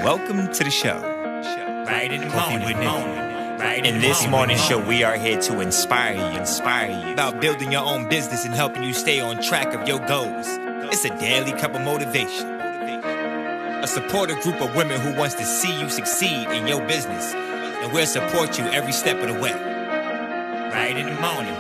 Welcome to the show. Right in the Coffee morning, with Nikkie. right In this morning show, we are here to inspire you about building your own business and helping you stay on track of your goals. It's a daily cup of motivation. A supportive group of women who wants to see you succeed in your business, and we'll support you every step of the way. right in the morning.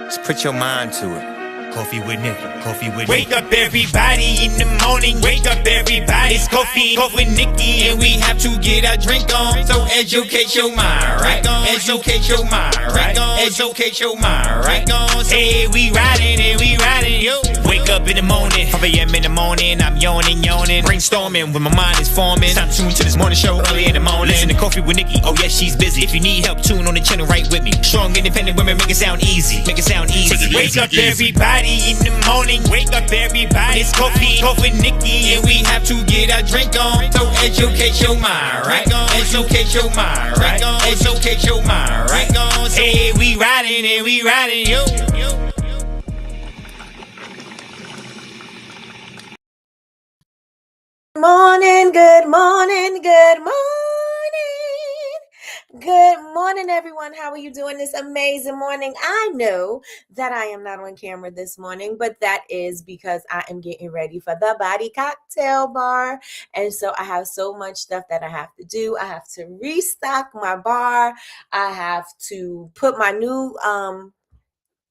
Just put your mind to it. Coffee with Nikkie. Coffee with Wake up everybody in the morning, wake up everybody. It's coffee with Nikkie, and we have to get our drink on. So educate your mind, right? Educate your mind, right? Educate your mind, right? Hey, we riding and we riding, yo. Wake up in the morning, 5 a.m. in the morning, I'm yawning, brainstorming when my mind is forming. Time to tune to this morning show early in the morning. Listen to Coffee with Nikkie, oh yeah, she's busy. If you need help, tune on the channel right with me. Strong, independent women, make it sound easy. Make it sound easy. Wake up everybody in the morning, wake up everybody. It's coffee with Nikkie, and we have to get our drink on. So educate your mind, right? Educate your mind, right? Educate your mind, right? Hey, we riding and we riding, yo. Good morning. Good morning, everyone. How are you doing this amazing morning? I know that I am not on camera this morning, but that is because I am getting ready for the body cocktail bar. And so I have so much stuff that I have to do. I have to restock my bar. I have to put my new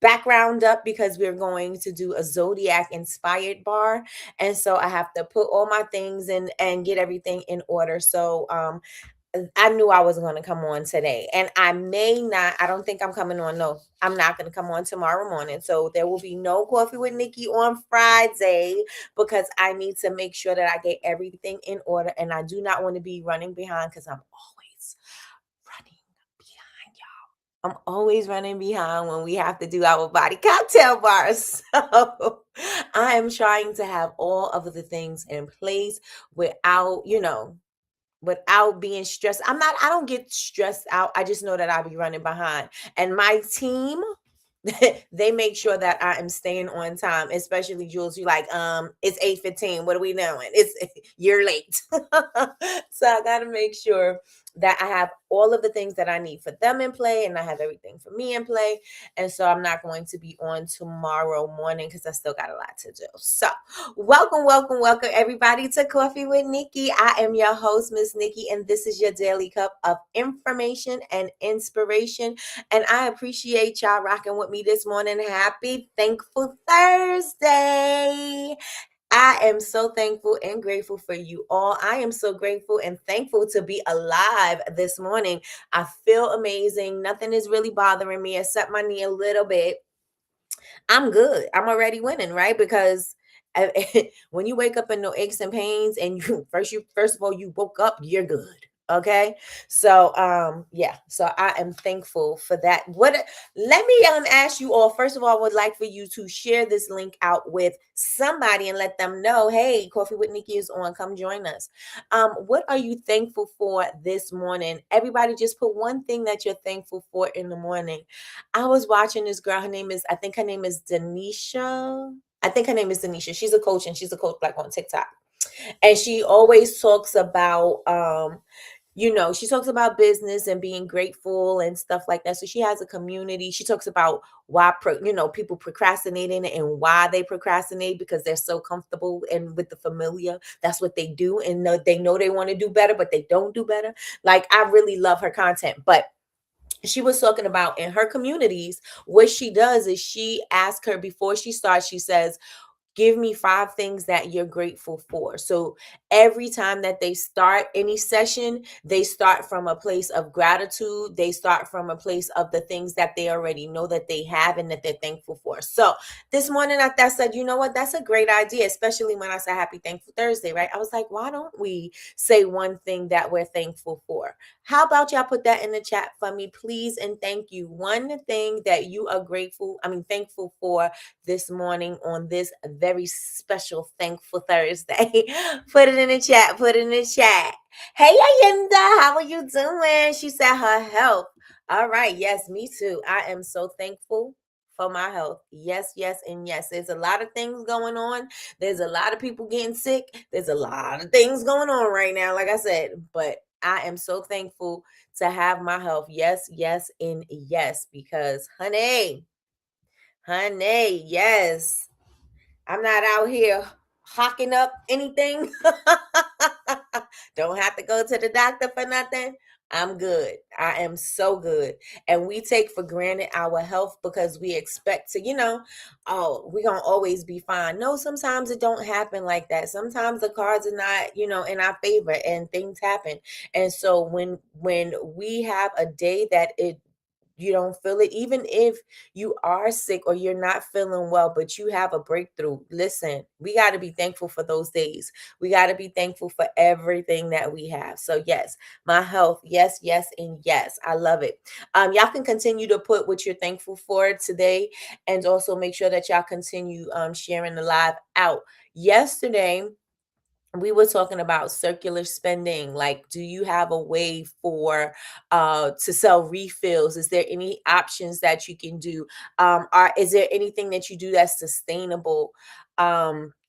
background up because we're going to do a Zodiac inspired bar. And so I have to put all my things in and get everything in order. So I knew I wasn't going to come on today, and I don't think I'm coming on. No, I'm not going to come on tomorrow morning. So there will be no Coffee with Nikkie on Friday because I need to make sure that I get everything in order, and I do not want to be running behind because I'm always running behind, y'all. I'm always running behind when we have to do our body cocktail bars. So I am trying to have all of the things in place without being stressed. I don't get stressed out. I just know that I'll be running behind. And my team, they make sure that I am staying on time, especially Jules. You like, it's 8:15. What are we doing? You're late. So I gotta make sure that I have all of the things that I need for them in play, and I have everything for me in play. And so I'm not going to be on tomorrow morning because I still got a lot to do. So welcome everybody to Coffee with Nikkie. I am your host, Miss Nikkie, and this is your daily cup of information and inspiration. And I appreciate y'all rocking with me this morning. Happy Thankful Thursday. I am so thankful and grateful for you all. I am so grateful and thankful to be alive this morning. I feel amazing. Nothing is really bothering me except my knee a little bit. I'm good. I'm already winning, right? Because when you wake up in no aches and pains and first of all, you woke up, you're good. Okay. So, so I am thankful for that. Let me ask you all, first of all, I would like for you to share this link out with somebody and let them know, hey, Coffee with Nikkie is on. Come join us. What are you thankful for this morning? Everybody just put one thing that you're thankful for in the morning. I was watching this girl. I think her name is Denisha. She's a coach, and she's a coach like on TikTok. And she always talks about, she talks about business and being grateful and stuff like that. So she has a community. She talks about why, people procrastinating and why they procrastinate because they're so comfortable and with the familiar. That's what they do. And they know they want to do better, but they don't do better. Like, I really love her content. But she was talking about in her communities, what she does is she asks her before she starts, she says, give me 5 things that you're grateful for. So every time that they start any session, they start from a place of gratitude. They start from a place of the things that they already know that they have and that they're thankful for. So this morning I said, you know what? That's a great idea, especially when I said Happy Thankful Thursday, right? I was like, why don't we say one thing that we're thankful for? How about y'all put that in the chat for me, please? And thank you. One thing that you are thankful for this morning on this very special Thankful Thursday. Put it in the chat. Hey, Ayenda, how are you doing? She said her health. All right. Yes, me too. I am so thankful for my health. Yes, yes, and yes. There's a lot of things going on. There's a lot of people getting sick. There's a lot of things going on right now, like I said, but I am so thankful to have my health. Yes, yes, and yes, because honey, yes. I'm not out here hawking up anything. Don't have to go to the doctor for nothing. I'm good. I am so good. And we take for granted our health because we expect to, oh, we're going to always be fine. No, sometimes it don't happen like that. Sometimes the cards are not, in our favor and things happen. And so when we have a day that you don't feel it, even if you are sick or you're not feeling well, but you have a breakthrough. Listen, we got to be thankful for those days. We got to be thankful for everything that we have. So yes, my health. Yes, yes, and yes. I love it. Y'all can continue to put what you're thankful for today, and also make sure that y'all continue sharing the live out. Yesterday, we were talking about circular spending. Like, do you have a way for to sell refills? Is there any options that you can do? Is there anything that you do that's sustainable?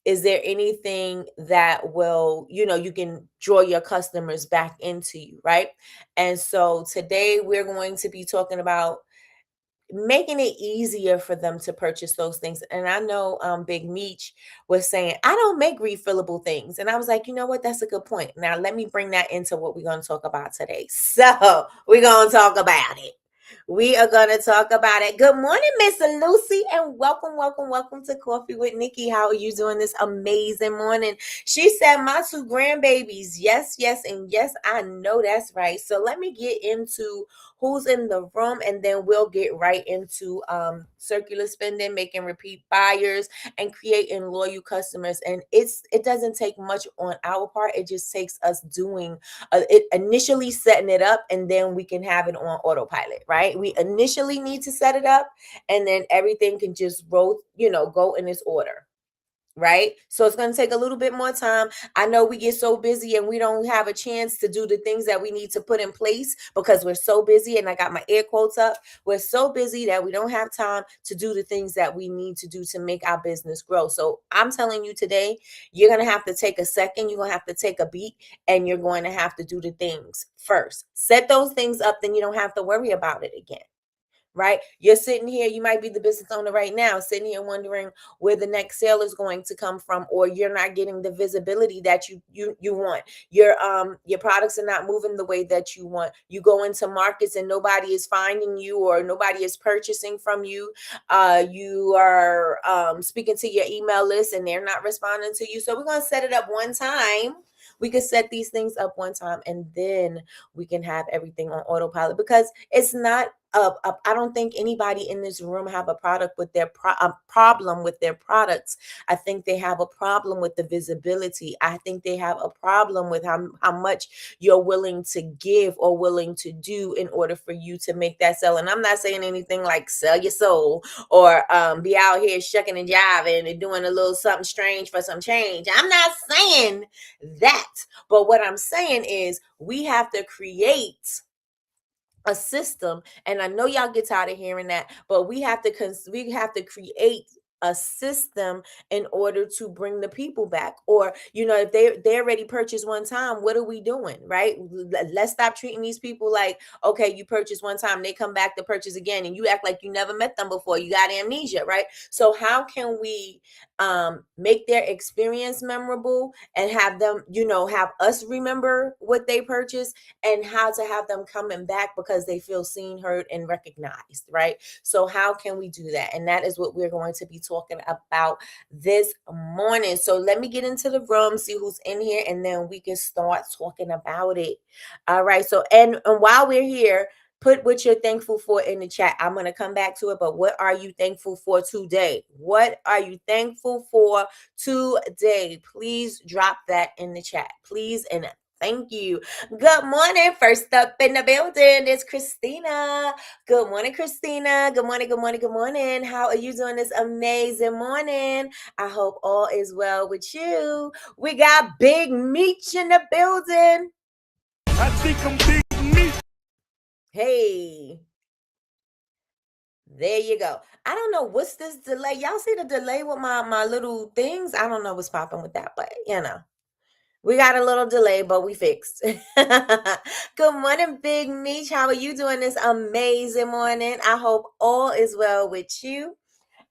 Is there anything that will, you can draw your customers back into you, right? And so today we're going to be talking about making it easier for them to purchase those things. And I know Big Meech was saying, I don't make refillable things. And I was like, you know what? That's a good point. Now let me bring that into what we're going to talk about today. So we're going to talk about it. We are going to talk about it. Good morning, Miss Lucy, and welcome to Coffee with Nikki. How are you doing this amazing morning? She said, my two grandbabies. Yes, yes, and yes, I know that's right. So let me get into who's in the room, and then we'll get right into circular spending, making repeat buyers, and creating loyal customers. And it doesn't take much on our part. It just takes us doing it, initially setting it up, and then we can have it on autopilot, right? We initially need to set it up, and then everything can just roll, go in its order. Right. So it's going to take a little bit more time. I know we get so busy and we don't have a chance to do the things that we need to put in place because we're so busy. And I got my air quotes up. We're so busy that we don't have time to do the things that we need to do to make our business grow. So I'm telling you today, you're going to have to take a second. You're going to have to take a beat, and you're going to have to do the things first. Set those things up. Then you don't have to worry about it again. Right? You're sitting here, you might be the business owner right now, sitting here wondering where the next sale is going to come from, or you're not getting the visibility that you want. Your products are not moving the way that you want. You go into markets and nobody is finding you, or nobody is purchasing from you. You are speaking to your email list and they're not responding to you. So we're going to set it up one time. We could set these things up one time, and then we can have everything on autopilot, because it's not I don't think anybody in this room have a product with their problem with their products. I think they have a problem with the visibility. I think they have a problem with how much you're willing to give or willing to do in order for you to make that sell. And I'm not saying anything like sell your soul, or be out here shucking and jiving and doing a little something strange for some change. I'm not saying that. But what I'm saying is we have to create a system, and I know y'all get tired of hearing that, but we have to create a system in order to bring the people back. Or if they already purchased one time, what are we doing? Right? Let's stop treating these people like, okay, you purchased one time, they come back to purchase again, and you act like you never met them before. You got amnesia, right? So how can we make their experience memorable and have them, have us remember what they purchased, and how to have them coming back because they feel seen, heard, and recognized, right? So how can we do that? And that is what we're going to be talking about this morning. So let me get into the room, see who's in here, and then we can start talking about it. All right. So, and while we're here, put what you're thankful for in the chat. I'm going to come back to it, but what are you thankful for today? What are you thankful for today? Please drop that in the chat, please. And thank you. Good morning. First up in the building is Christina. Good morning, Christina. Good morning, good morning, good morning. How are you doing this amazing morning? I hope all is well with you. We got Big Meech in the building. I think I'm Big Meech. Hey. There you go. I don't know what's this delay. Y'all see the delay with my little things? I don't know what's popping with that, but we got a little delay, but we fixed. Good morning, Big Meech. How are you doing this amazing morning? I hope all is well with you.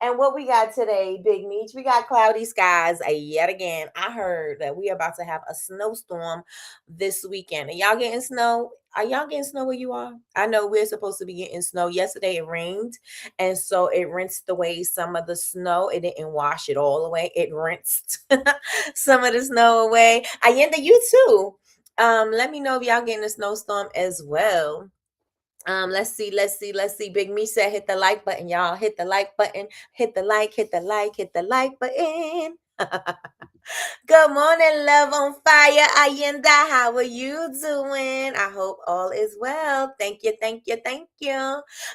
And what we got today, Big Meech, we got cloudy skies yet again. I heard that we are about to have a snowstorm this weekend. Are y'all getting snow? Are y'all getting snow where you are? I know we're supposed to be getting snow. Yesterday it rained, and so it rinsed away some of the snow. It didn't wash it all away. It rinsed some of the snow away. Ayenda, you too. Let me know if y'all getting a snowstorm as well. Let's see. Big Me said hit the like button, y'all. Hit the like button, hit the like button. Good morning, love on fire. Ayenda, how are you doing? I hope all is well. Thank you.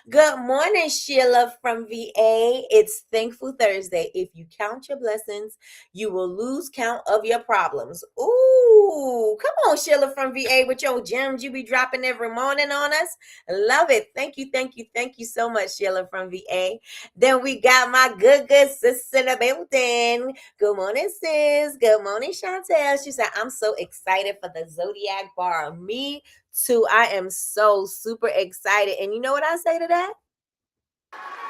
Good morning, Sheila from VA. It's Thankful Thursday. If you count your blessings, you will lose count of your problems. Ooh, come on, Sheila from VA with your gems you be dropping every morning on us. Love it. Thank you so much, Sheila from VA. Then we got my good sis in the building. Good morning, sis. Good morning, Chantel. She said, I'm so excited for the Zodiac bar. Me too. I am so super excited. And you know what I say to that?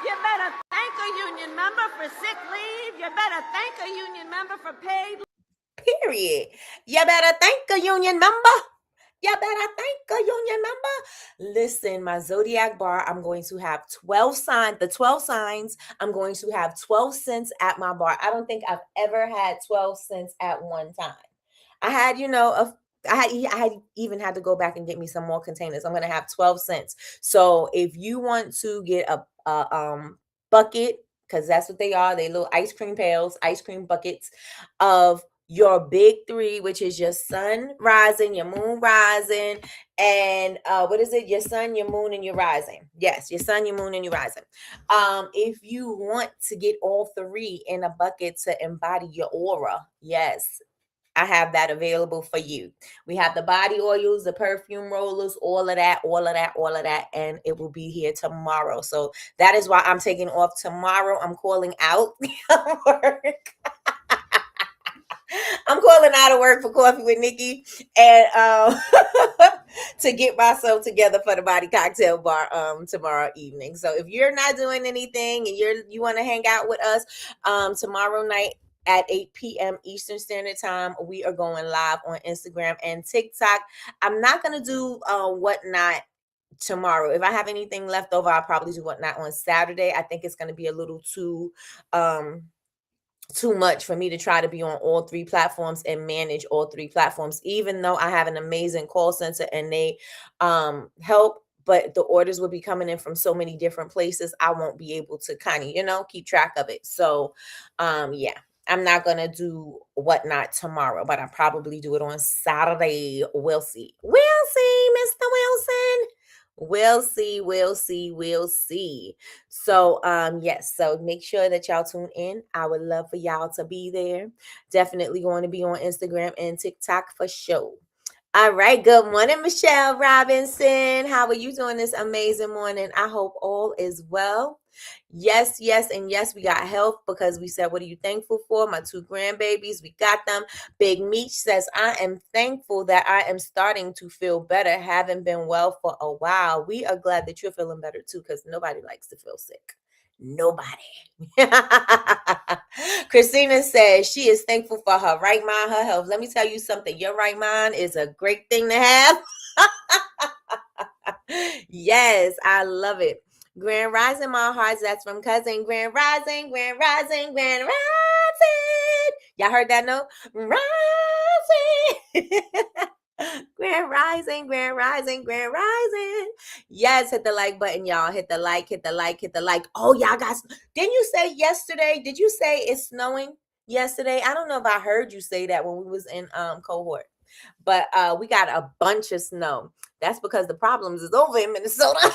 You better thank a union member for sick leave. You better thank a union member for paid leave. Period. You better thank a union member. You better thank a union member. Listen, my Zodiac bar, I'm going to have 12 signs. The 12 signs, I'm going to have 12 cents at my bar. I don't think I've ever had 12 cents at one time. I had, I had even had to go back and get me some more containers. I'm going to have 12 cents. So if you want to get a bucket, because that's what they are, they little ice cream pails, ice cream buckets of your big three, which is your sun rising, your moon rising, and what is it? Your sun, your moon, and your rising. Yes, your sun, your moon, and your rising. If you want to get all three in a bucket to embody your aura, yes, I have that available for you. We have the body oils, the perfume rollers, all of that, and it will be here tomorrow. So that is why I'm taking off tomorrow. I'm calling out work. I'm calling out of work for Coffee with Nikki and to get myself together for the Body Cocktail Bar tomorrow evening. So if you're not doing anything and you want to hang out with us tomorrow night at 8 p.m. Eastern Standard Time, we are going live on Instagram and TikTok. I'm not going to do Whatnot tomorrow. If I have anything left over, I'll probably do Whatnot on Saturday. I think it's going to be a little too much for me to try to be on all three platforms and manage all three platforms, even though I have an amazing call center and they help, but the orders will be coming in from so many different places. I won't be able to kind of, keep track of it. So yeah, I'm not going to do Whatnot tomorrow, but I'll probably do it on Saturday. We'll see. We'll see, Mr. Wilson. We'll see. So, yes. So make sure that y'all tune in. I would love for y'all to be there. Definitely going to be on Instagram and TikTok for sure. All right. Good morning, Michelle Robinson. How are you doing this amazing morning? I hope all is well. Yes, and yes, we got health because we said, what are you thankful for? My 2 grandbabies, we got them. Big Meech says, I am thankful that I am starting to feel better, haven't been well for a while. We are glad that you're feeling better too, because nobody likes to feel sick. Nobody. Christina says she is thankful for her right mind, her health. Let me tell you something. Your right mind is a great thing to have. Yes, I love it. Grand Rising, my hearts. That's from cousin. Grand Rising. Y'all heard that note? Rising. Grand Rising. Yes, hit the like button, y'all. Hit the like. Oh, y'all guys. Didn't you say yesterday? Did you say it's snowing yesterday? I don't know if I heard you say that when we was in cohort. But we got a bunch of snow. That's because the problems is over in Minnesota.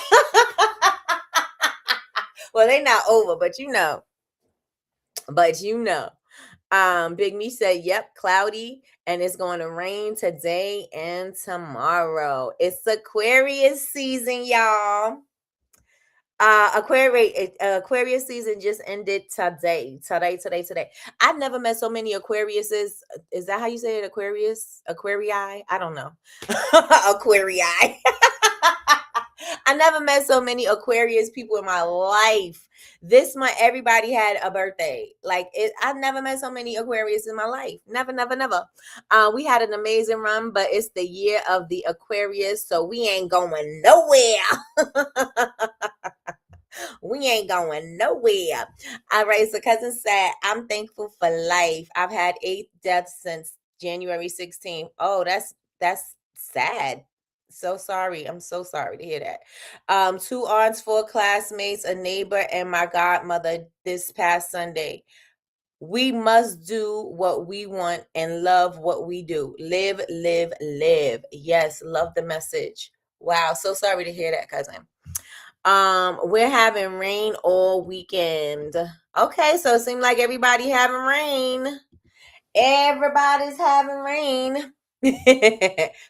Well, they're not over, but Big Me said, yep, cloudy, and it's going to rain today and tomorrow. It's Aquarius season, y'all. Aquarius season just ended today. I've never met so many Aquariuses. Is that how you say it? Aquarius? Aquarii? I don't know. Aquarii. I never met so many Aquarius people in my life. This month, everybody had a birthday. Like it, I've never met so many Aquarius in my life. Never, never, never. We had an amazing run, but it's the year of the Aquarius, so we ain't going nowhere. We ain't going nowhere. All right. So cousin said, I'm thankful for life. I've had 8 deaths since January 16th. Oh, that's sad. So sorry. I'm so sorry to hear that. 2 aunts, 4 classmates, a neighbor, and my godmother this past Sunday. We must do what we want and love what we do. Live, live, live. Yes, love the message. Wow. So sorry to hear that, cousin. We're having rain all weekend. Okay, so it seems like everybody having rain. Everybody's having rain.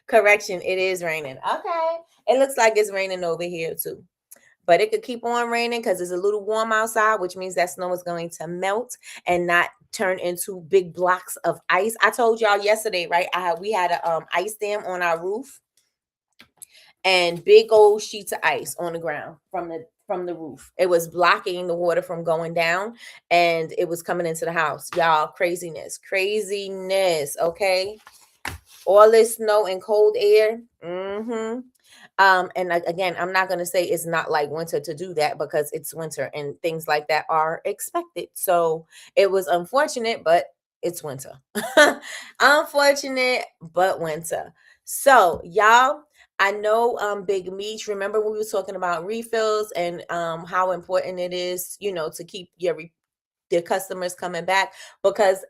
Correction, it is raining. Okay. It looks like it's raining over here too. But it could keep on raining because it's a little warm outside, which means that snow is going to melt and not turn into big blocks of ice. I told y'all yesterday, right? We had a ice dam on our roof and big old sheets of ice on the ground from the roof. It was blocking the water from going down and it was coming into the house. Y'all, craziness. Okay. All this snow and cold air. And again, I'm not going to say it's not like winter to do that because it's winter and things like that are expected. So it was unfortunate, but it's winter. Unfortunate, but winter. So y'all, I know Big Meech, remember when we were talking about refills and how important it is, to keep your customers coming back, because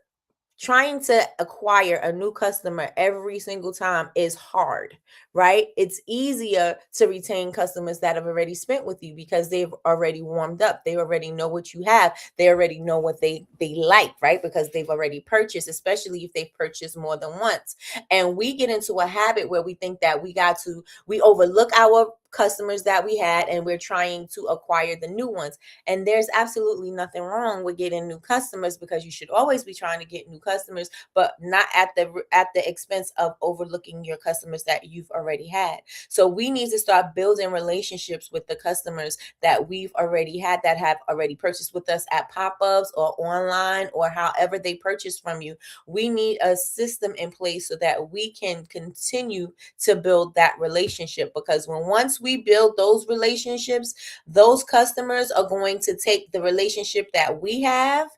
trying to acquire a new customer every single time is hard, right? It's easier to retain customers that have already spent with you because they've already warmed up. They already know what you have. They already know what they like, right? Because they've already purchased, especially if they've purchased more than once. And we get into a habit where we think that we overlook our customers that we had and we're trying to acquire the new ones. And there's absolutely nothing wrong with getting new customers, because you should always be trying to get new customers, but not at the expense of overlooking your customers that you've already had. So we need to start building relationships with the customers that we've already had, that have already purchased with us at pop-ups or online or however they purchase from you. We need a system in place so that we can continue to build that relationship, because once we build those relationships, those customers are going to take the relationship that we have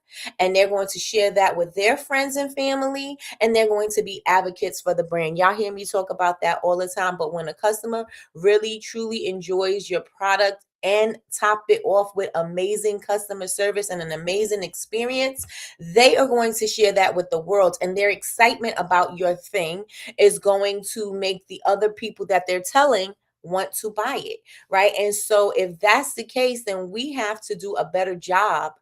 and they're going to share that with their friends and family, and they're going to be advocates for the brand. Y'all hear me talk about that all the time, but when a customer really truly enjoys your product and top it off with amazing customer service and an amazing experience, they are going to share that with the world, and their excitement about your thing is going to make the other people that they're telling want to buy it, right? And so if that's the case, then we have to do a better job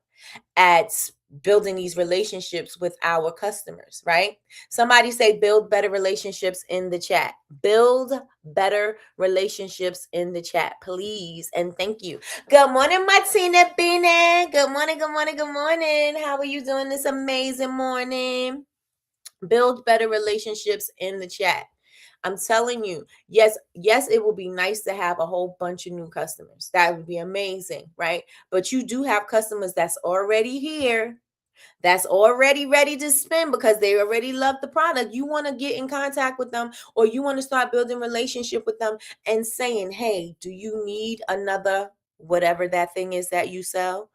at building these relationships with our customers, right? Somebody say build better relationships in the chat. Build better relationships in the chat, please. And thank you. Good morning, Martina Bene. Good morning, good morning, good morning. How are you doing this amazing morning? Build better relationships in the chat. I'm telling you, yes, it will be nice to have a whole bunch of new customers. That would be amazing, right? But you do have customers that's already here, that's already ready to spend because they already love the product. You want to get in contact with them, or you want to start building relationship with them and saying, hey, do you need another whatever that thing is that you sell?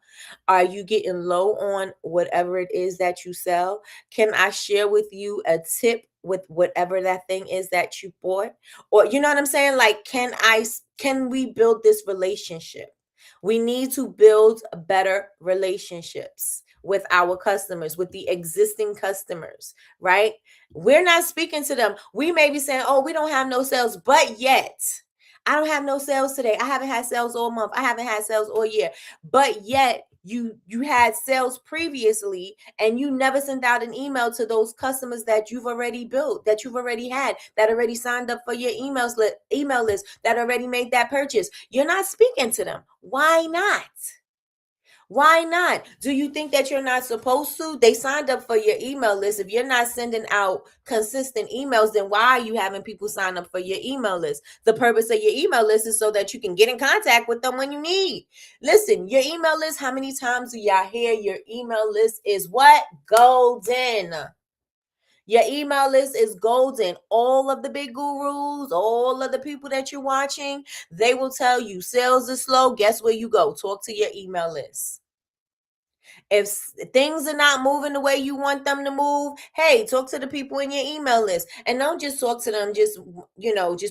Are you getting low on whatever it is that you sell? Can I share with you a tip with whatever that thing is that you bought? Or you know what I'm saying? Like, can we build this relationship? We need to build better relationships with our customers, with the existing customers, right? We're not speaking to them. We may be saying, oh, we don't have no sales, but yet I don't have no sales today. I haven't had sales all month. I haven't had sales all year. But yet you had sales previously and you never sent out an email to those customers that you've already built, that you've already had, that already signed up for your email list, that already made that purchase. You're not speaking to them. Why not? Why not? Do you think that you're not supposed to? They signed up for your email list. If you're not sending out consistent emails, then why are you having people sign up for your email list? The purpose of your email list is so that you can get in contact with them when you need. Listen, your email list, how many times do y'all hear your email list is what? Golden. Your email list is golden. All of the big gurus, all of the people that you're watching, they will tell you sales is slow. Guess where you go? Talk to your email list. If things are not moving the way you want them to move, hey, talk to the people in your email list. And don't just talk to them just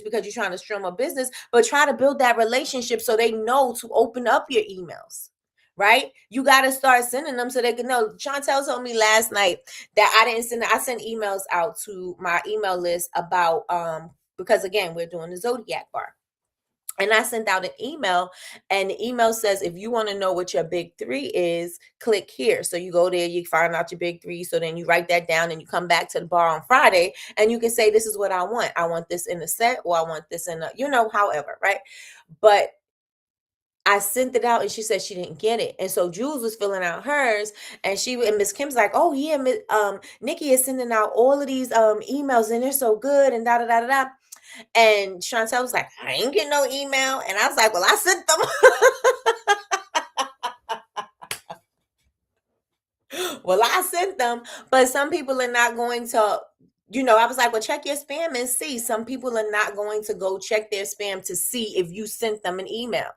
because you're trying to strum a business, but try to build that relationship so they know to open up your emails. Right? You got to start sending them so they can know. Chantel told me last night that I sent emails out to my email list about because again, we're doing the Zodiac bar. And I sent out an email, and the email says, if you want to know what your big 3 is, click here. So you go there, you find out your big 3. So then you write that down and you come back to the bar on Friday and you can say, this is what I want. I want this in a set, or I want this in a, however, right? But I sent it out and she said she didn't get it. And so Jules was filling out hers, and Miss Kim's like, oh yeah, Nikki is sending out all of these emails and they're so good and da da da da da. And Chantel was like, I ain't getting no email. And I was like, well, I sent them. Well, I sent them. But some people are not going to, I was like, well, check your spam and see. Some people are not going to go check their spam to see if you sent them an email.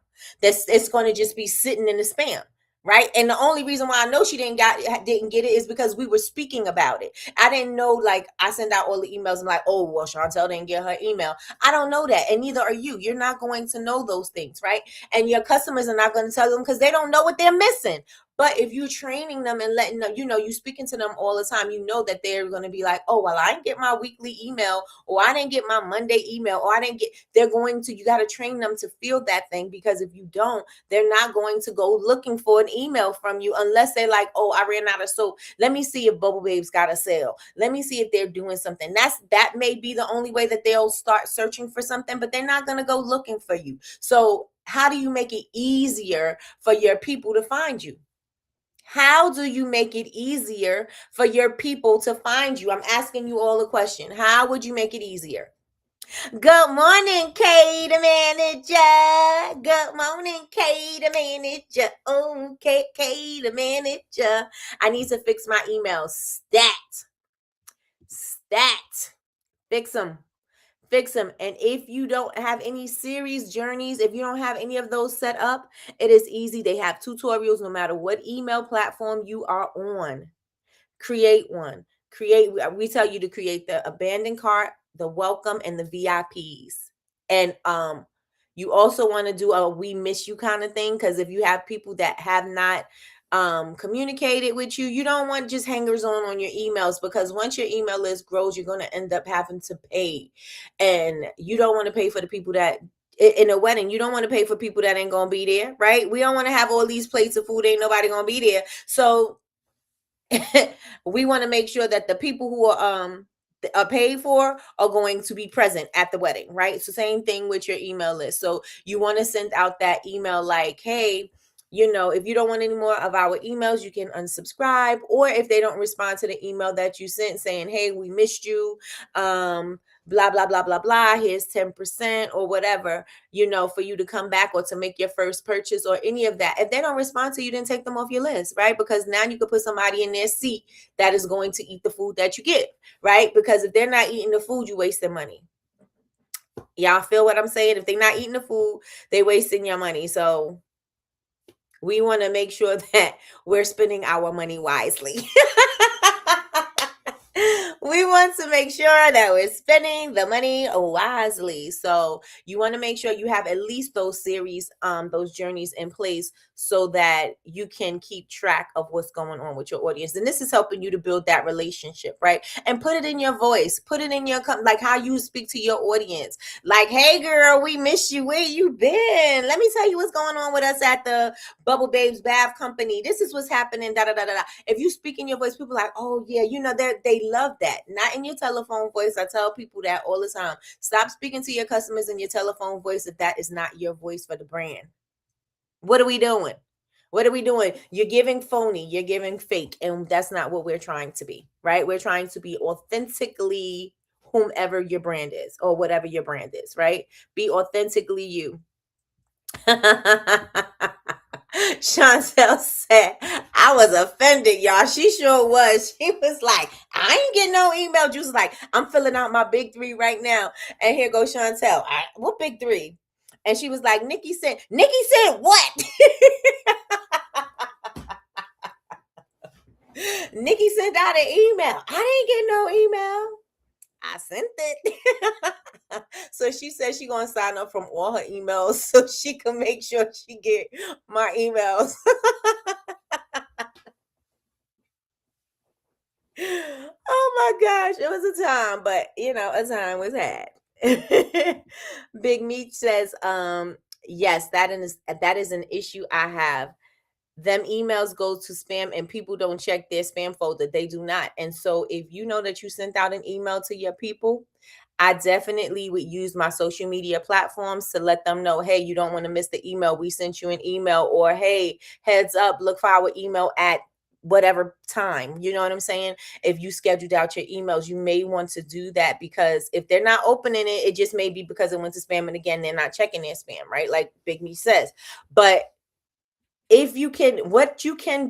It's going to just be sitting in the spam. Right. And the only reason why I know she didn't get it is because we were speaking about it. I didn't know, like, I send out all the emails. I'm like, oh, well, Chantel didn't get her email. I don't know that. And neither are you. You're not going to know those things. Right. And your customers are not going to tell them because they don't know what they're missing. But if you're training them and letting them, you speaking to them all the time, you know that they're going to be like, oh, well, I didn't get my weekly email, or I didn't get my Monday email, or you got to train them to feel that thing, because if you don't, they're not going to go looking for an email from you unless they're like, oh, I ran out of soap. Let me see if Bubble Babe's got a sale. Let me see if they're doing something. That may be the only way that they'll start searching for something, but they're not going to go looking for you. So how do you make it easier for your people to find you? How do you make it easier for your people to find you? I'm asking you all a question. How would you make it easier? Good morning, Kay the manager. Good morning, Kay the manager. Oh, Kay the manager. I need to fix my emails. Stat. Fix them. And if you don't have any series journeys, if you don't have any of those set up, it is easy. They have tutorials no matter what email platform you are on. Create one. We tell you to create the abandoned cart, the welcome, and the VIPs. And you also want to do a we miss you kind of thing, because if you have people that have not communicated with you don't want just hangers on your emails, because once your email list grows, you're going to end up having to pay, and you don't want to pay for the people that in a wedding. You don't want to pay for people that ain't gonna be there, right? We don't want to have all these plates of food, ain't nobody gonna be there. So we want to make sure that the people who are paid for are going to be present at the wedding, right? So same thing with your email list. So you want to send out that email like, hey, if you don't want any more of our emails, you can unsubscribe. Or if they don't respond to the email that you sent saying, hey, we missed you, blah, blah, blah, blah, blah, here's 10% or whatever, for you to come back or to make your first purchase or any of that. If they don't respond to you, then take them off your list, right? Because now you could put somebody in their seat that is going to eat the food that you get, right? Because if they're not eating the food, you wasting money. Y'all feel what I'm saying? If they're not eating the food, they wasting your money. So we want to make sure that we're spending our money wisely. We want to make sure that we're spending the money wisely. So you want to make sure you have at least those series, those journeys in place, so that you can keep track of what's going on with your audience. And this is helping you to build that relationship, right? And put it in your voice, put it in your, like how you speak to your audience. Like, hey girl, we miss you. Where you been? Let me tell you what's going on with us at the Bubble Babes Bath Company. This is what's happening. Da da da da da. If you speak in your voice, people are like, oh yeah, they love that. Not in your telephone voice. I tell people that all the time. Stop speaking to your customers in your telephone voice if that is not your voice for the brand. What are we doing? What are we doing? You're giving phony, you're giving fake, and that's not what we're trying to be, right? We're trying to be authentically whomever your brand is or whatever your brand is, right? Be authentically you. Chantel said, I was offended, y'all. She sure was. She was like, I ain't getting no email. Juice was like, I'm filling out my big three right now. And here goes Chantel. What big three? And she was like, Nikki said what? Nikki sent out an email. I didn't get no email. I sent it. So she said she gonna sign up from all her emails so she can make sure she get my emails. Oh my gosh, it was a time, but a time was had. Big Meat says, yes, that is an issue I have. Them emails go to spam and people don't check their spam folder. They do not. And so if you know that you sent out an email to your people, I definitely would use my social media platforms to let them know, hey, you don't want to miss the email. We sent you an email, or hey, heads up, look for our email at whatever time. You know what I'm saying? If you scheduled out your emails, you may want to do that, because if they're not opening it, it just may be because it went to spam, and again, they're not checking their spam, right? Like Big Me says. But if you can, what you can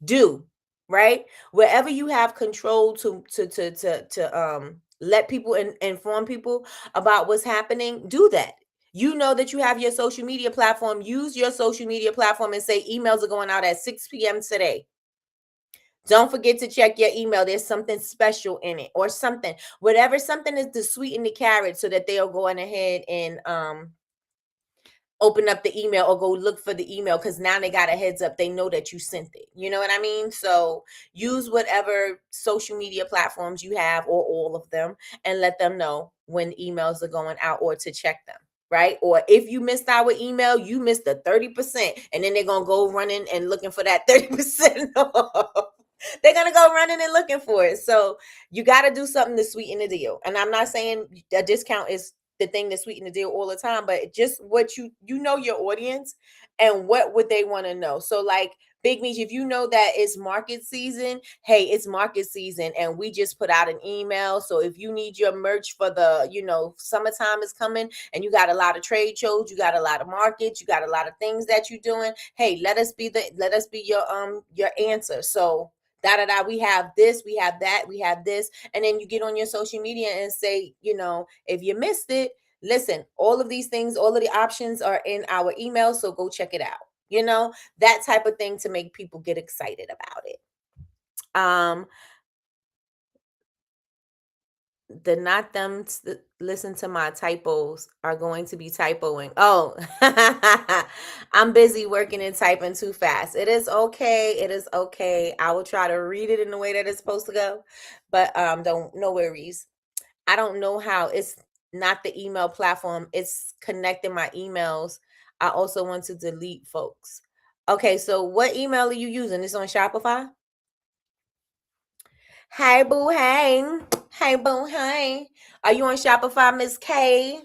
do, right? Wherever you have control to let people inform people about what's happening, do that. You know that you have your social media platform. Use your social media platform and say emails are going out at 6 p.m. today. Don't forget to check your email. There's something special in it, or something. Whatever something is to sweeten the carrot, so that they'll go on ahead and open up the email or go look for the email, because now they got a heads up. They know that you sent it. You know what I mean? So use whatever social media platforms you have, or all of them, and let them know when emails are going out, or to check them. Right? Or if you missed our email, you missed the 30%, and then they're going to go running and looking for that 30% off. They're going to go running and looking for it. So you got to do something to sweeten the deal. And I'm not saying a discount is the thing that sweeten the deal all the time, but just what you know your audience, and what would they want to know. So like Big Meat, if you know that it's market season, hey, it's market season, and we just put out an email. So if you need your merch for the, summertime is coming, and you got a lot of trade shows, you got a lot of markets, you got a lot of things that you're doing, hey, let us be your answer. So we have this, we have that, we have this. And then you get on your social media and say, if you missed it, listen, all of these things, all of the options are in our email, so go check it out. That type of thing to make people get excited about it. The not them listen to my typos are going to be typoing. Oh, I'm busy working and typing too fast. It is okay. It is okay. I will try to read it in the way that it's supposed to go, but no worries. I don't know how. It's not the email platform. It's connecting my emails. I also want to delete folks. Okay, so what email are you using? It's on Shopify? Hey, boo, hey. Hey, boo, hey. Are you on Shopify, Miss K?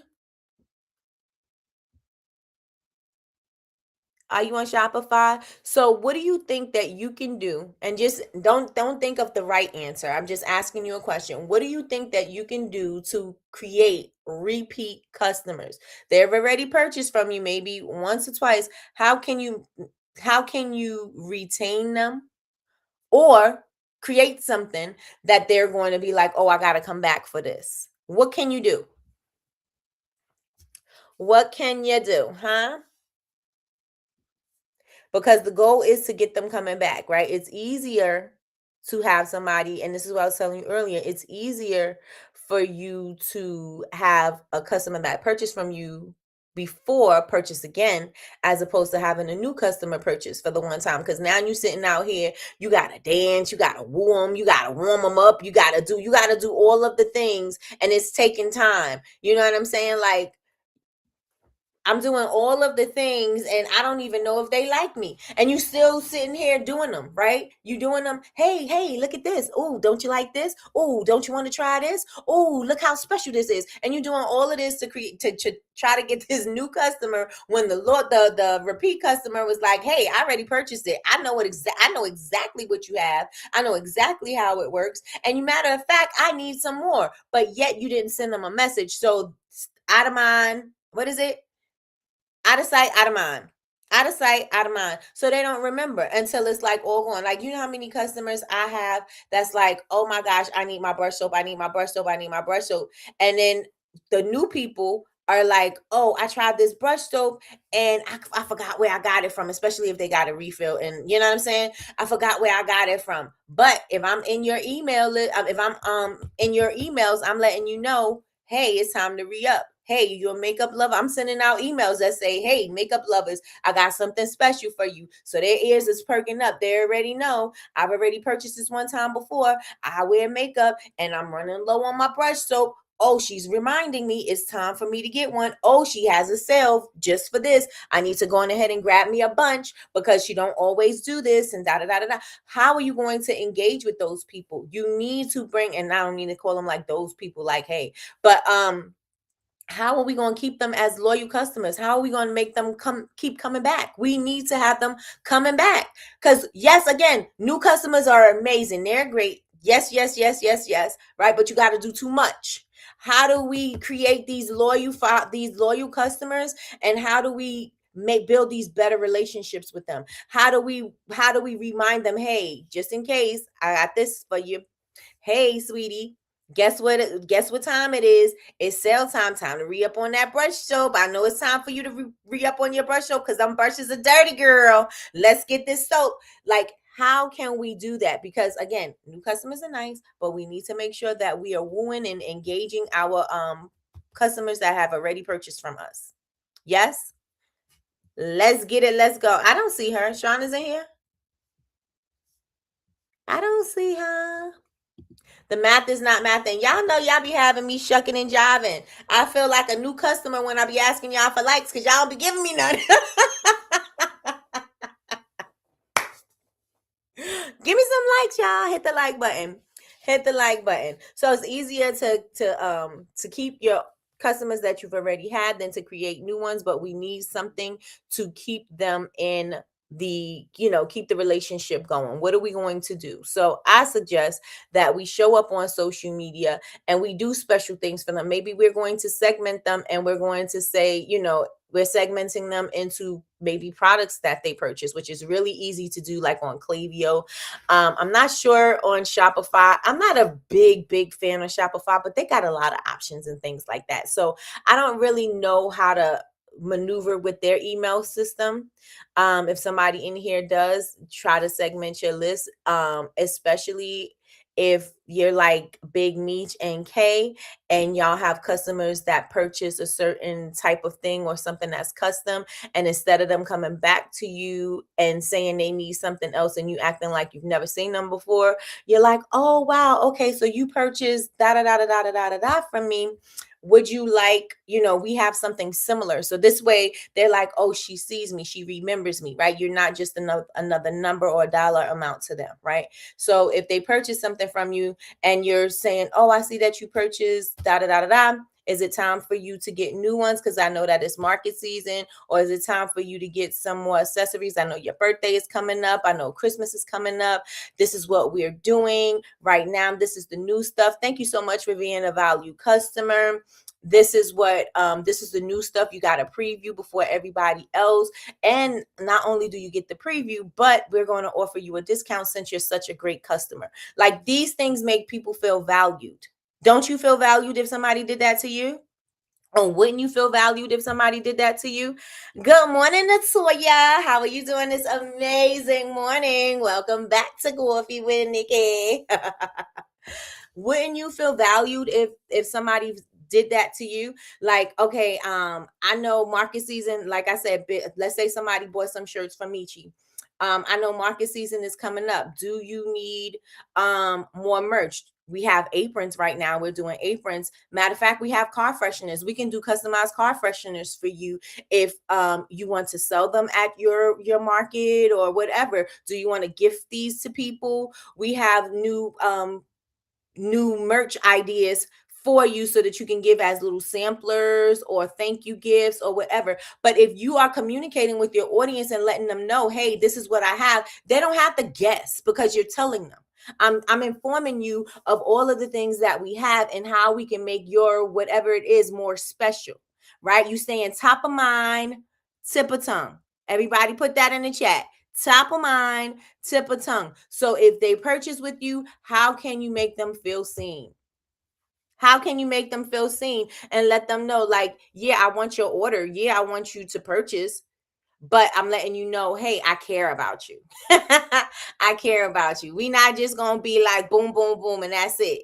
Are you on Shopify? So what do you think that you can do? And just don't think of the right answer. I'm just asking you a question. What do you think that you can do to create repeat customers? They've already purchased from you maybe once or twice. How can you retain them, or create something that they're going to be like, oh, I got to come back for this? What can you do? What can you do, huh? Because the goal is to get them coming back, right? It's easier to have somebody, and this is what I was telling you earlier, it's easier for you to have a customer that purchased from you before purchase again, as opposed to having a new customer purchase for the one time. Because now you sitting out here, you gotta dance, you gotta woo them, you gotta warm them up, you gotta do all of the things, and it's taking time. You know what I'm saying? Like, I'm doing all of the things and I don't even know if they like me. And you still sitting here doing them, right? You doing them. Hey, look at this. Oh, don't you like this? Oh, don't you want to try this? Oh, look how special this is. And you're doing all of this to create to try to get this new customer when the repeat customer was like, hey, I already purchased it. I know exactly what you have. I know exactly how it works. And you matter of fact, I need some more. But yet you didn't send them a message. So out of mind, what is it? Out of sight, out of mind. Out of sight, out of mind. So they don't remember until it's like all gone. Like, you know how many customers I have that's like, oh my gosh, I need my brush soap. I need my brush soap. I need my brush soap. And then the new people are like, oh, I tried this brush soap and I forgot where I got it from, especially if they got a refill. And you know what I'm saying? I forgot where I got it from. But if I'm in your email, if I'm in your emails, I'm letting you know, hey, it's time to re-up. Hey, you're a makeup lover. I'm sending out emails that say, hey, makeup lovers, I got something special for you. So their ears is perking up. They already know. I've already purchased this one time before. I wear makeup and I'm running low on my brush soap. Oh, she's reminding me it's time for me to get one. Oh, she has a sale just for this. I need to go on ahead and grab me a bunch because she don't always do this and da da da da da. How are you going to engage with those people? You need to bring, and I don't mean to call them like those people, like, hey, but how are we going to keep them as loyal customers? How are we going to make them keep coming back? We need to have them coming back. Because yes, again, new customers are amazing. They're great. Yes. Right. But you got to do too much. How do we create these loyal customers? And how do we build these better relationships with them? How do we remind them, hey, just in case, I got this for you. Hey, sweetie, guess what time it is? It's sale time. Time to re-up on that brush soap. I know it's time for you to re-up on your brush soap because them brushes are dirty, girl. Let's get this soap. Like, how can we do that? Because again, new customers are nice, but we need to make sure that we are wooing and engaging our customers that have already purchased from us. Yes? Let's get it. Let's go. I don't see her. Sean is in here. I don't see her. The math is not math. And y'all know y'all be having me shucking and jiving. I feel like a new customer when I be asking y'all for likes because y'all be giving me none. Give me some likes, y'all. Hit the like button. Hit the like button. So it's easier to keep your customers that you've already had than to create new ones, but we need something to keep them in keep the relationship going. What are we going to do? So I suggest that we show up on social media and we do special things for them. Maybe we're going to segment them and we're going to say, we're segmenting them into maybe products that they purchase, which is really easy to do, like on Klaviyo. I'm not sure on Shopify. I'm not a big fan of Shopify, but they got a lot of options and things like that. So I don't really know how to maneuver with their email system. If somebody in here does, try to segment your list, especially if you're like Big Meech and Kay and y'all have customers that purchase a certain type of thing or something that's custom, and instead of them coming back to you and saying they need something else and you acting like you've never seen them before, you're like, oh wow, okay, so you purchased da da da da da da da da from me. Would you like, we have something similar. So this way they're like, oh, she sees me, she remembers me, right? You're not just another number or a dollar amount to them, right? So if they purchase something from you and you're saying, oh, I see that you purchased da da da da da. Is it time for you to get new ones? Because I know that it's market season. Or is it time for you to get some more accessories? I know your birthday is coming up. I know Christmas is coming up. This is what we're doing right now. This is the new stuff. Thank you so much for being a value customer. This is the new stuff. You got a preview before everybody else. And not only do you get the preview, but we're going to offer you a discount since you're such a great customer. Like, these things make people feel valued. Don't you feel valued if somebody did that to you? Or wouldn't you feel valued if somebody did that to you? Good morning, Natoya. How are you doing this amazing morning? Welcome back to Coffee with Nikki. Wouldn't you feel valued if somebody did that to you? Like, okay, I know market season, like I said, let's say somebody bought some shirts from Michi. I know market season is coming up. Do you need more merch? We have aprons right now. We're doing aprons. Matter of fact, we have car fresheners. We can do customized car fresheners for you if you want to sell them at your market or whatever. Do you want to gift these to people? We have new merch ideas for you so that you can give as little samplers or thank you gifts or whatever. But if you are communicating with your audience and letting them know, hey, this is what I have, they don't have to guess because you're telling them. I'm informing you of all of the things that we have and how we can make your whatever it is more special, right? You staying top of mind, tip of tongue. Everybody put that in the chat. Top of mind, tip of tongue. So if they purchase with you, how can you make them feel seen? How can you make them feel seen and let them know, like, yeah, I want your order. Yeah, I want you to purchase, but I'm letting you know, hey, I care about you. I care about you. We not just going to be like boom, boom, boom, and that's it.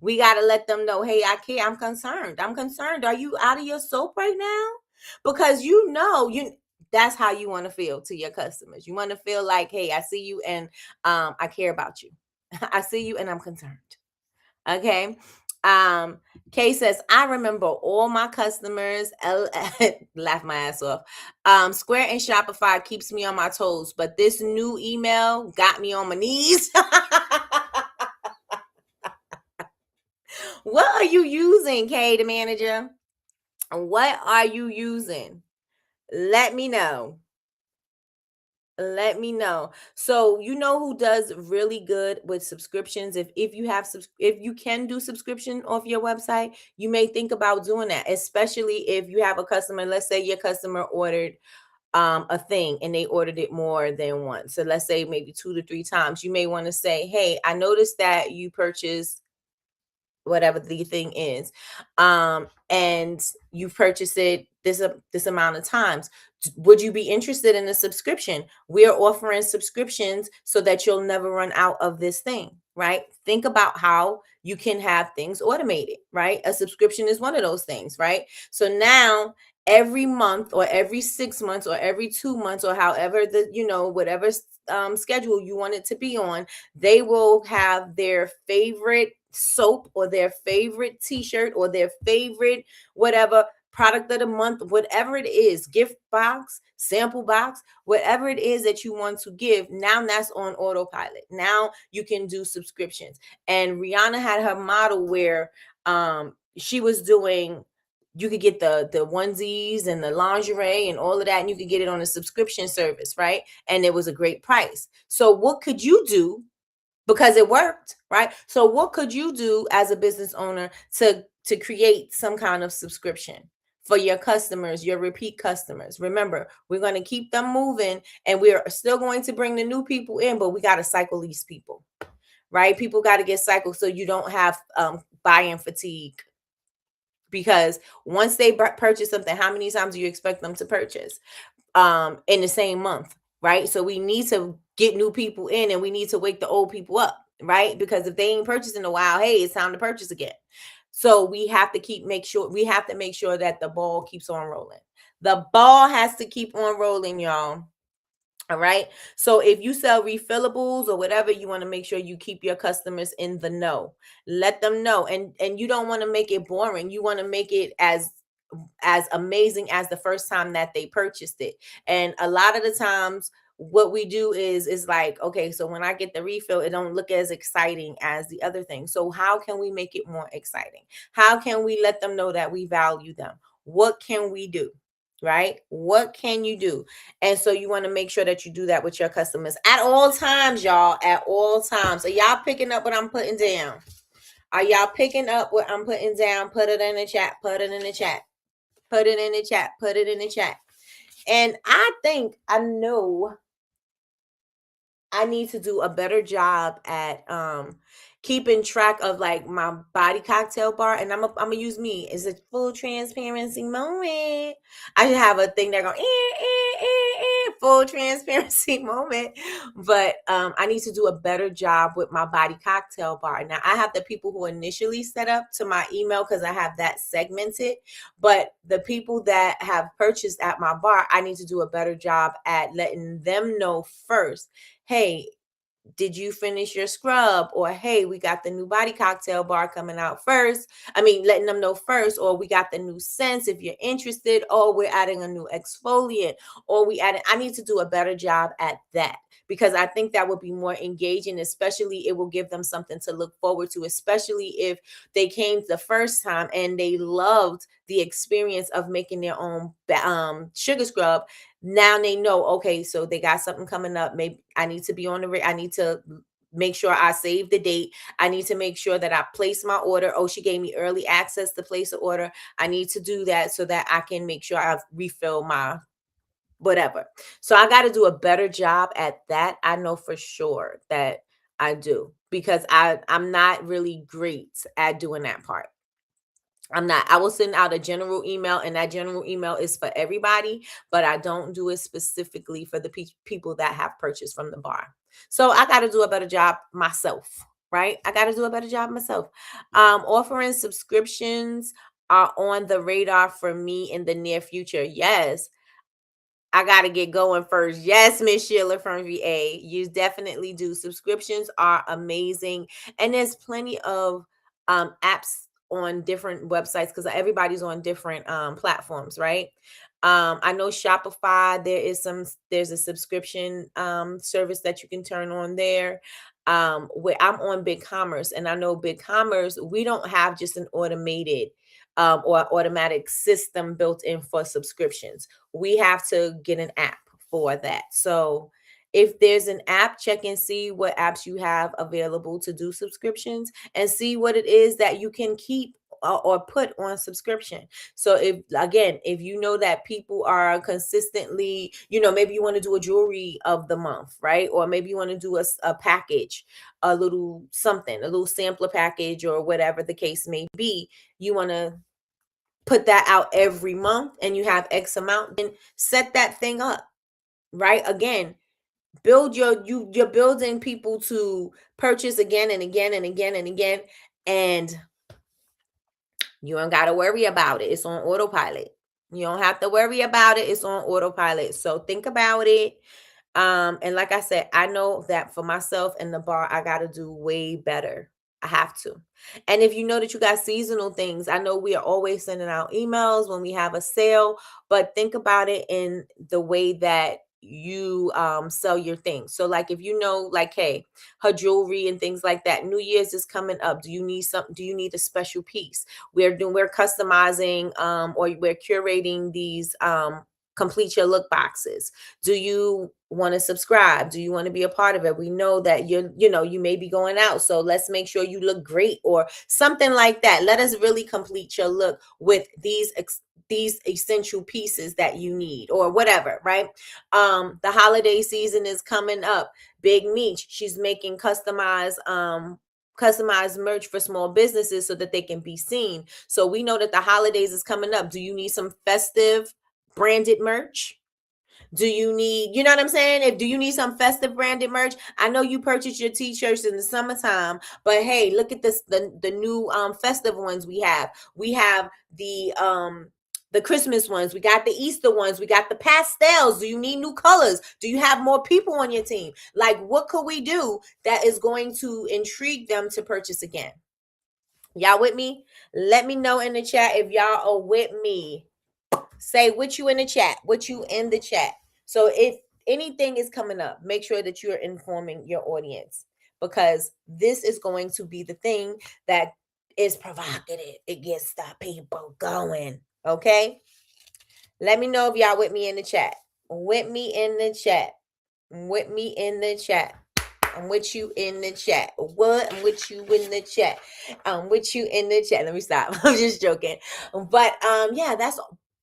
We got to let them know, hey, I care. I'm concerned. I'm concerned. Are you out of your soap right now? Because that's how you want to feel to your customers. You want to feel like, hey, I see you and I care about you. I see you and I'm concerned. Okay. Kay says, I remember all my customers. Laugh my ass off. Square and Shopify keeps me on my toes, but this new email got me on my knees. What are you using, Kay, the manager? What are you using? Let me know. Let me know. So you know who does really good with subscriptions? If you can do subscription off your website, you may think about doing that, especially if you have a customer. Let's say your customer ordered a thing and they ordered it more than once. So let's say maybe 2 to 3 times. You may want to say, hey, I noticed that you purchased whatever the thing is, and you've purchased it this amount of times. Would you be interested in a subscription? We're offering subscriptions so that you'll never run out of this thing, right? Think about how you can have things automated, right? A subscription is one of those things, right? So now every month or every 6 months or every 2 months or however whatever schedule you want it to be on, they will have their favorite soap or their favorite t-shirt or their favorite whatever product of the month, whatever it is, gift box, sample box, whatever it is that you want to give. Now that's on autopilot. Now you can do subscriptions. And Rihanna had her model where she was doing, you could get the onesies and the lingerie and all of that, and you could get it on a subscription service, right? And it was a great price. So what could you do? Because it worked, right? So what could you do as a business owner to create some kind of subscription for your customers, your repeat customers? Remember, we're going to keep them moving and we're still going to bring the new people in, but we got to cycle these people, right? People got to get cycled so you don't have buy-in fatigue. Because once they purchase something, how many times do you expect them to purchase in the same month? Right. So we need to get new people in and we need to wake the old people up. Right. Because if they ain't purchased in a while, hey, it's time to purchase again. So we have to make sure that the ball keeps on rolling. The ball has to keep on rolling, y'all. All right. So if you sell refillables or whatever, you want to make sure you keep your customers in the know. Let them know. And you don't want to make it boring. You want to make it as amazing as the first time that they purchased it. And a lot of the times what we do is like, okay, so when I get the refill, it don't look as exciting as the other thing. So how can we make it more exciting? How can we let them know that we value them? What can we do? Right? What can you do? And so you want to make sure that you do that with your customers at all times, y'all, at all times. Are y'all picking up what I'm putting down? Are y'all picking up what I'm putting down? Put it in the chat. Put it in the chat. Put it in the chat. Put it in the chat. And I know I need to do a better job at keeping track of like my body cocktail bar. And I'm gonna use me as a full transparency moment. I should have a thing that go full transparency moment. But I need to do a better job with my body cocktail bar. Now, I have the people who initially set up to my email because I have that segmented. But the people that have purchased at my bar, I need to do a better job at letting them know first, hey, did you finish your scrub? Or, hey, we got the new body cocktail bar coming out first. I mean, letting them know first. Or we got the new scents if you're interested. Or we're adding a new exfoliant. Or I need to do a better job at that, because I think that would be more engaging, especially it will give them something to look forward to, especially if they came the first time and they loved the experience of making their own sugar scrub. Now they know, okay, so they got something coming up. Maybe I need to be on I need to make sure I save the date. I need to make sure that I place my order. Oh, she gave me early access to place an order. I need to do that so that I can make sure I refill my whatever. So I got to do a better job at that. I know for sure that I do, because I'm not really great at doing that part. I'm not. I will send out a general email, and that general email is for everybody, but I don't do it specifically for the people that have purchased from the bar. So I got to do a better job myself, right? I got to do a better job myself. Offering subscriptions are on the radar for me in the near future. Yes, I got to get going first. Yes, Miss Sheila from VA. You definitely do. Subscriptions are amazing. And there's plenty of apps on different websites, because everybody's on different platforms, right? I know Shopify, there's a subscription service that you can turn on there. Where I'm on BigCommerce, and I know BigCommerce, we don't have just an automated or automatic system built in for subscriptions. We have to get an app for that. So if there's an app, check and see what apps you have available to do subscriptions, and see what it is that you can keep or put on subscription. So if you know that people are consistently, maybe you want to do a jewelry of the month, right? Or maybe you want to do a package, a little something, a little sampler package, or whatever the case may be. You want to put that out every month, and you have X amount, then set that thing up, right? Again, you're building people to purchase again and again and again and again, and you don't got to worry about it. It's on autopilot. You don't have to worry about it. It's on autopilot. So think about it. And like I said, I know that for myself and the bar, I got to do way better. I have to. And if you know that you got seasonal things, I know we are always sending out emails when we have a sale, but think about it in the way that you sell your things. So like, if you know, like, hey, her jewelry and things like that, New Year's is coming up. Do you need something? Do you need a special piece? We're customizing or we're curating these complete your look boxes. Do you want to subscribe? Do you want to be a part of it? We know that you may be going out, so let's make sure you look great, or something like that. Let us really complete your look with these essential pieces that you need, or whatever, right? The holiday season is coming up. Big Meech, she's making customized merch for small businesses so that they can be seen. So we know that the holidays is coming up. Do you need some festive branded merch? Do you need, you know what I'm saying? Do you need some festive branded merch? I know you purchase your t-shirts in the summertime, but hey, look at this, the new festive ones we have. We have the Christmas ones, we got the Easter ones, we got the pastels. Do you need new colors? Do you have more people on your team? Like, what could we do that is going to intrigue them to purchase again? Y'all with me? Let me know in the chat if y'all are with me. Say what you in the chat, So if anything is coming up, make sure that you're informing your audience, because this is going to be the thing that is provocative. It gets the people going. Okay. Let me know if y'all with me in the chat. With me in the chat. With me in the chat. I'm with you in the chat. What? I'm with you in the chat. I'm with you in the chat. Let me stop. I'm just joking. But yeah, that's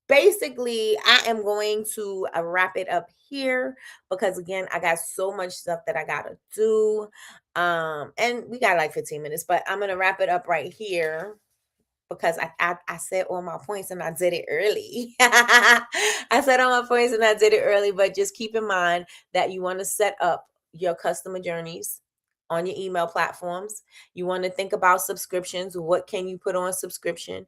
basically, I am going to wrap it up here, because again, I got so much stuff that I gotta do. And we got like 15 minutes, but I'm gonna wrap it up right here. because I said all my points and I did it early. I said all my points and I did it early, but just keep in mind that you want to set up your customer journeys on your email platforms. You want to think about subscriptions. What can you put on subscription?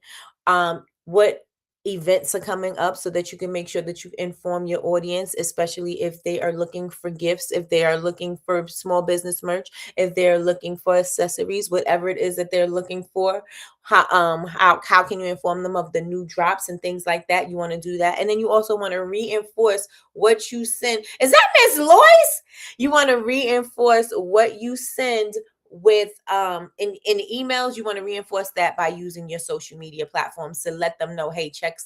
What events are coming up so that you can make sure that you inform your audience, especially if they are looking for gifts, if they are looking for small business merch, if they're looking for accessories, whatever it is that they're looking for. How can you inform them of the new drops and things like that? You want to do that. And then you also want to reinforce what you send. Is that Miss Lois? You want to reinforce what you send with in emails. You want to reinforce that by using your social media platforms to let them know, hey, check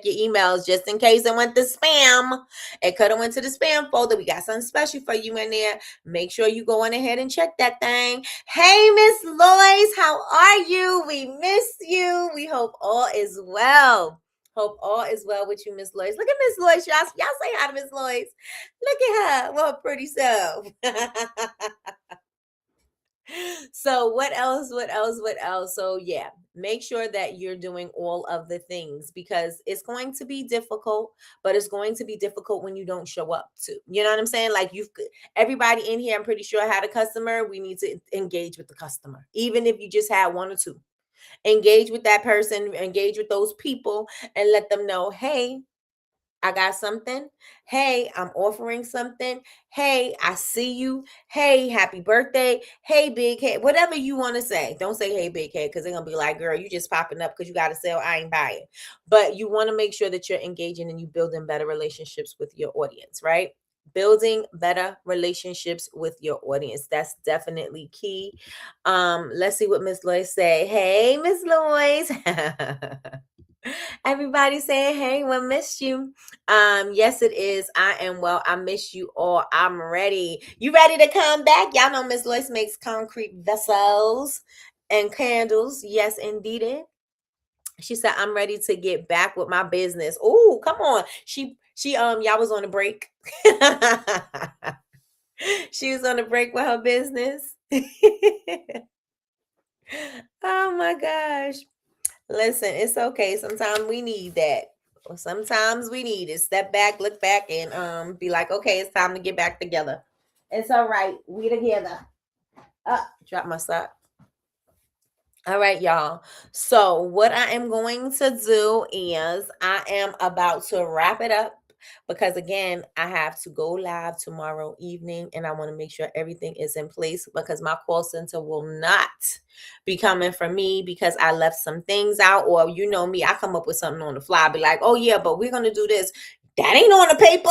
your emails just in case it went to spam. It could have went to the spam folder. We got something special for you in there. Make sure you go on ahead and check that thing. Hey, Miss Lois, how are you? We miss you. We hope all is well. Hope all is well with you, Miss Lois. Look at Miss Lois. Y'all say hi to Miss Lois. Look at her. What a pretty self. So what else? So yeah, make sure that you're doing all of the things, because it's going to be difficult, but it's going to be difficult when you don't show up too. You know what I'm saying? Like, everybody in here, I'm pretty sure, had a customer. We need to engage with the customer. Even if you just had one or two, engage with that person, engage with those people, and let them know, hey, I got something. Hey, I'm offering something. Hey, I see you. Hey, happy birthday. Hey, big head. Whatever you want to say. Don't say, hey, big head, because they're going to be like, girl, you just popping up because you got to sell. I ain't buying. But you want to make sure that you're engaging and you building better relationships with your audience, right? Building better relationships with your audience. That's definitely key. Let's see what Miss Lois say. Hey, Miss Lois. Everybody saying, hey, we missed you. Yes, it is. I am well. I miss you all. I'm ready. You ready to come back? Y'all know Miss Lois makes concrete vessels and candles. Yes, indeed. She said, I'm ready to get back with my business. Oh, come on. Y'all was on a break. She was on a break with her business. Oh my gosh. Listen, it's okay. Sometimes we need that. Sometimes we need it. Step back, look back, and be like, okay, it's time to get back together. It's all right. We together. Drop my sock. All right, y'all. So what I am going to do is I am about to wrap it up, because again, I have to go live tomorrow evening and I want to make sure everything is in place, because my call center will not be coming for me because I left some things out, or you know me, I come up with something on the fly, be like, oh yeah, but we're going to do this. That ain't on the paper.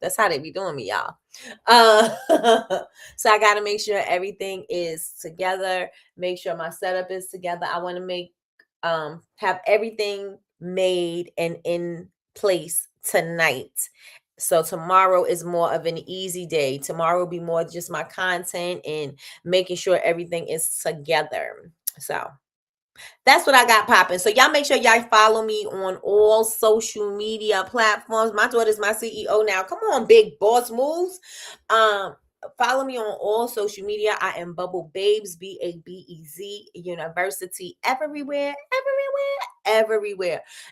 That's how they be doing me, y'all. So I got to make sure everything is together, make sure my setup is together. I want to have everything made and in place tonight. So tomorrow is more of an easy day. Tomorrow will be more just my content and making sure everything is together. So that's what I got popping. So y'all make sure y'all follow me on all social media platforms. My daughter's my CEO now. Come on, big boss moves. Follow me on all social media. I am Bubble Babes, BABEZ University, everywhere.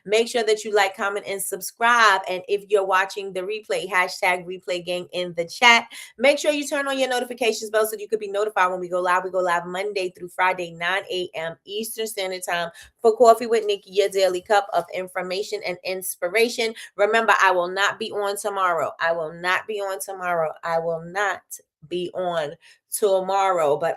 Make sure that you like, comment, and subscribe. And if you're watching the replay, hashtag replay gang in the chat. Make sure you turn on your notifications bell so you could be notified when we go live. We go live Monday through Friday, 9 a.m. Eastern Standard Time for Coffee with Nikki, your daily cup of information and inspiration. Remember, I will not be on tomorrow. I will not be on tomorrow, but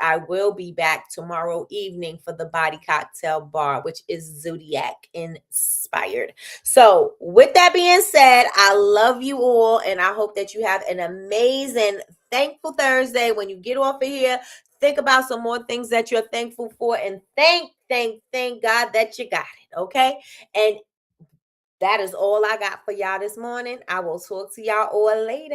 I will be back tomorrow evening for the Body Cocktail Bar, which is Zodiac inspired. So with that being said, I love you all, and I hope that you have an amazing, thankful Thursday. When you get off of here, think about some more things that you're thankful for, and thank God that you got it, okay? And that is all I got for y'all this morning. I will talk to y'all all later.